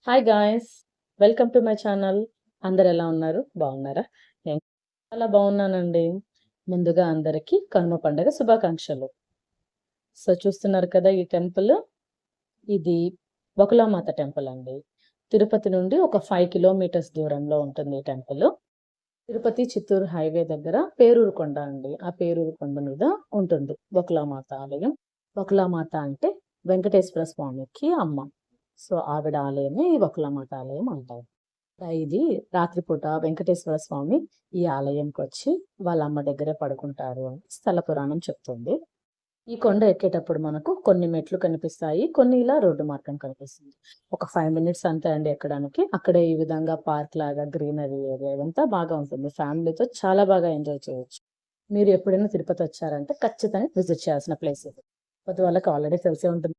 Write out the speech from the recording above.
Hi guys! Welcome to my channel. అందరూ ఎలా ఉన్నారు? బాగున్నారా? నేను చాలా బాగున్నానండి. ముందుగా అందరికీ కనుమ పండుగ శుభాకాంక్షలు. సో, చూస్తున్నారు కదా ఈ టెంపుల్. ఇది బకులామాత టెంపుల్ అండి. తిరుపతి నుండి ఒక 5 కిలోమీటర్స్ దూరంలో ఉంటుంది ఈ టెంపుల్. తిరుపతి చిత్తూరు హైవే దగ్గర పేరూరు కొండ అండి. ఆ పేరూరు కొండ మీద ఉంటుంది బకులామాత ఆలయం. బకులామాత అంటే వెంకటేశ్వర స్వామికి అమ్మ. సో, ఆవిడ ఆలయమే ఈ బకులామాత ఆలయం అంటారు. ఇది రాత్రిపూట వెంకటేశ్వర స్వామి ఈ ఆలయంకొచ్చి వాళ్ళ అమ్మ దగ్గరే పడుకుంటారు అని స్థల పురాణం చెప్తుంది. ఈ కొండ ఎక్కేటప్పుడు మనకు కొన్ని మెట్లు కనిపిస్తాయి. కొన్ని ఇలా రోడ్డు మార్గం కనిపిస్తుంది. ఒక 5 మినిట్స్ అంతే అండి ఎక్కడానికి. అక్కడే ఈ విధంగా పార్క్ లాగా గ్రీనరీ ఏరియా ఇదంతా బాగా ఉంటుంది. ఫ్యామిలీతో చాలా బాగా ఎంజాయ్ చేయొచ్చు. మీరు ఎప్పుడైనా తిరుపతి వచ్చారంటే ఖచ్చితంగా విజిట్ చేయాల్సిన ప్లేస్ ఇది. తిరుపతి వాళ్ళకి ఆల్రెడీ తెలిసే ఉంటుంది.